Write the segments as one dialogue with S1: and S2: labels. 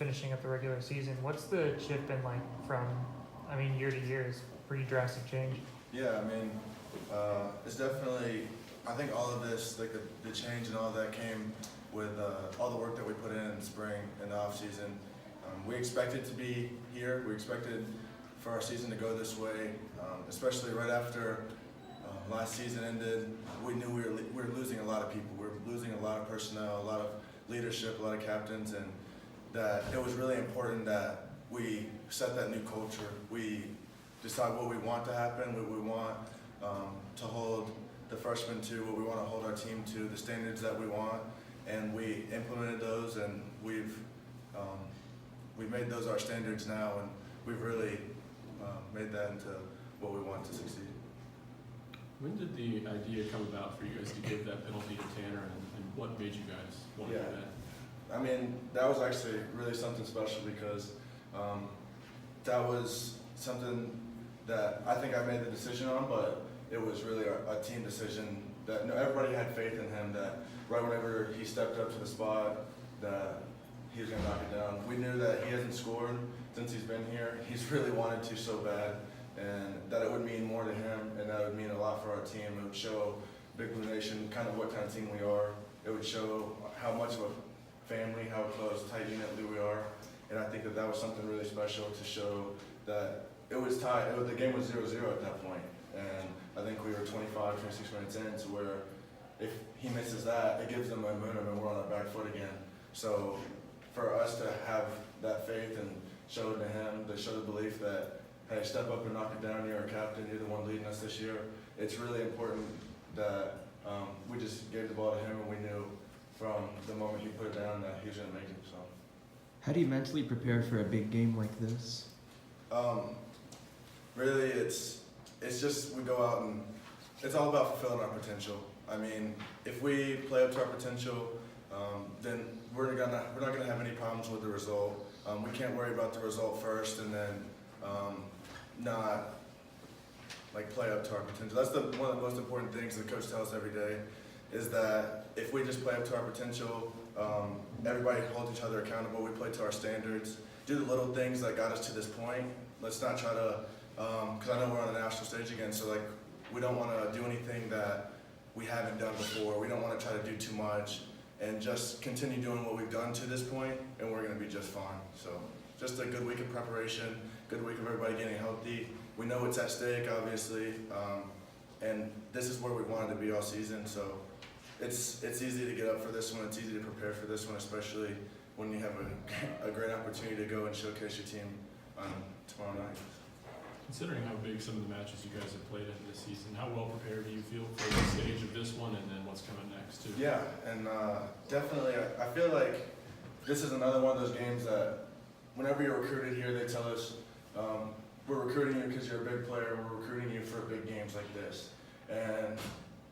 S1: finishing up the regular season. What's the shift been like from, year to year? Is pretty drastic change.
S2: Yeah, it's definitely, I think all of this, like the change and all that came with all the work that we put in the spring and the off season. We expected to be here. We expected for our season to go this way, especially right after last season ended. We knew we were losing a lot of people. We were losing a lot of personnel, a lot of leadership, a lot of captains, and that it was really important that we set that new culture. We decide what we want to happen, what we want to hold the freshmen to, what we want to hold our team to, the standards that we want, and we implemented those, and we've made those our standards now, and we've really made that into what we want to succeed.
S3: When did the idea come about for you guys to give that penalty to Tanner, and what made you guys want to do that?
S2: That was actually really something special because that was something that I think I made the decision on, but it was really a team decision that everybody had faith in him, that right whenever he stepped up to the spot, that he was going to knock it down. We knew that he hasn't scored since he's been here. He's really wanted to so bad, and that it would mean more to him, and that would mean a lot for our team. It would show Big Blue Nation kind of what kind of team we are. It would show how much of a family, how close, tight unitly we are, and I think that was something really special to show that it was tied. The game was 0-0 at that point, and I think we were 25, 26 minutes in to where if he misses that, it gives them momentum and we're on our back foot again. So for us to have that faith and show it to him, to show the belief that, hey, step up and knock it down, you're our captain, you're the one leading us this year, it's really important that we just gave the ball to him, and we knew from the moment he put it down that he was going to make it. So,
S4: how do you mentally prepare for a big game like this?
S2: Really, it's just we go out and it's all about fulfilling our potential. If we play up to our potential, then we're not gonna have any problems with the result. We can't worry about the result first and then not play up to our potential. That's one of the most important things the coach tells us every day, is that if we just play up to our potential, everybody holds each other accountable. We play to our standards, do the little things that got us to this point. Let's not try to, because I know we're on a national stage again, so we don't want to do anything that we haven't done before. We don't want to try to do too much, and just continue doing what we've done to this point, and we're going to be just fine. So just a good week of preparation, good week of everybody getting healthy. We know it's at stake, obviously, and this is where we wanted to be all season. So it's easy to get up for this one. It's easy to prepare for this one, especially when you have a great opportunity to go and showcase your team tomorrow night.
S3: Considering how big some of the matches you guys have played in this season, how well prepared do you feel for the stage of this one and then what's coming next too?
S2: Yeah, and definitely I feel like this is another one of those games that whenever you're recruited here, they tell us, we're recruiting you because you're a big player, we're recruiting you for big games like this.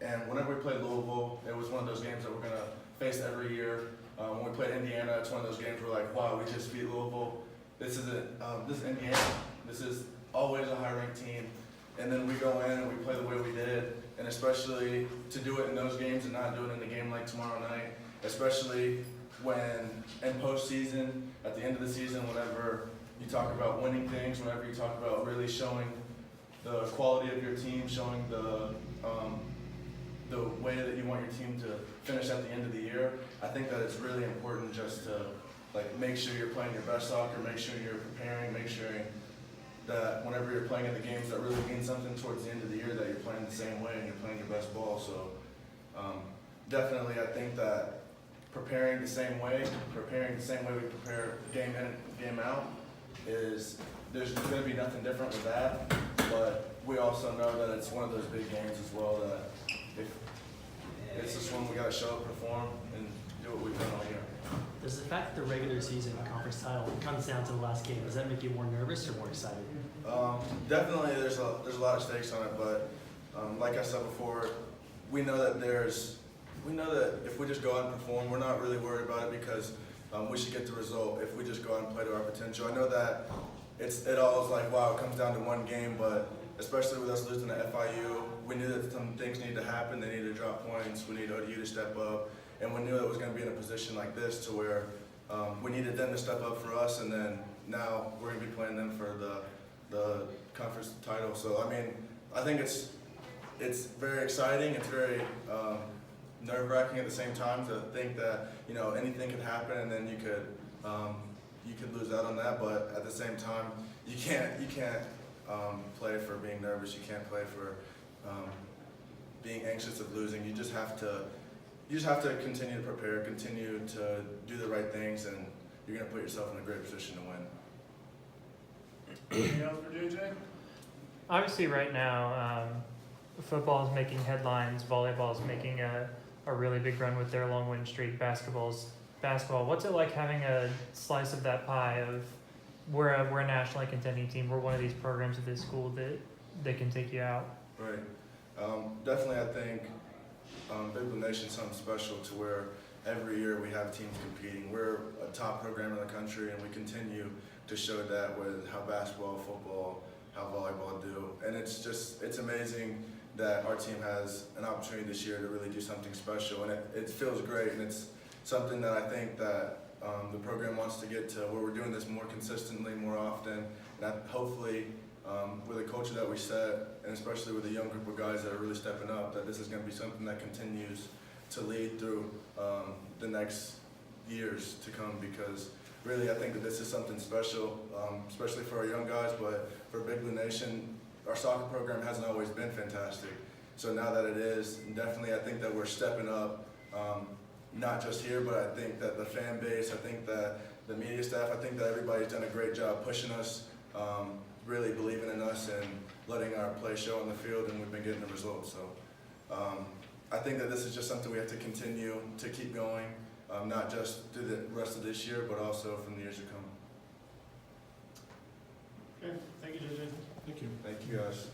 S2: And whenever we played Louisville, it was one of those games that we're going to face every year. When we played Indiana, it's one of those games where wow, we just beat Louisville. This is Indiana. This is always a high-ranked team. And then we go in and we play the way we did, and especially to do it in those games and not do it in a game like tomorrow night, especially when in postseason, at the end of the season, whenever you talk about winning things, whenever you talk about really showing the quality of your team, showing the way that you want your team to finish at the end of the year, I think that it's really important just to make sure you're playing your best soccer, make sure you're preparing, make sure that whenever you're playing in the games that really mean something towards the end of the year, that you're playing the same way and you're playing your best ball. So definitely I think that preparing the same way we prepare game in, game out, there's going to be nothing different with that. But we also know that it's one of those big games as well, that if it's just one we got to show up, perform, and do what we've done all year.
S5: Does the fact that the regular season conference title comes down to the last game, does that make you more nervous or more excited?
S2: Definitely, there's a lot of stakes on it, but like I said before, we know that if we just go out and perform, we're not really worried about it because we should get the result if we just go out and play to our potential. I know that it all is wow, it comes down to one game, but especially with us losing to FIU, we knew that some things needed to happen. They needed to drop points. We needed ODU to step up. And we knew that it was going to be in a position like this to where we needed them to step up for us, and then now we're going to be playing them for the conference title. So, I mean, I think it's very exciting. It's very nerve-wracking at the same time to think that, you know, anything could happen, and then you could lose out on that. But at the same time, you can't play for being nervous. You can't play for being anxious of losing. You just have to continue to prepare, continue to do the right things, and you're going to put yourself in a great position to win.
S6: Anything else for JJ?
S1: Obviously, right now, football is making headlines. Volleyball is making a really big run with their long win streak. Basketball. What's it like having a slice of that pie of we're a nationally contending team. We're one of these programs at this school that can take you out.
S2: Right. Definitely, I think Big Blue Nation's something special to where every year we have teams competing. We're a top program in the country, and we continue to show that with how basketball, football, how volleyball do. And it's amazing that our team has an opportunity this year to really do something special, and it feels great, and it's something that I think that the program wants to get to, where we're doing this more consistently, more often, and that hopefully with the culture that we set, and especially with a young group of guys that are really stepping up, that this is going to be something that continues to lead through the next years to come, because really I think that this is something special, especially for our young guys, but for Big Blue Nation, our soccer program hasn't always been fantastic. So now that it is, definitely I think that we're stepping up, not just here, but I think that the fan base, I think that the media staff, I think that everybody's done a great job pushing us, really believing in us and letting our play show on the field, and we've been getting the results. So I think that this is just something we have to continue to keep going, not just through the rest of this year, but also from the years to come.
S6: Okay, thank you, JJ.
S3: Thank you.
S2: Thank you guys.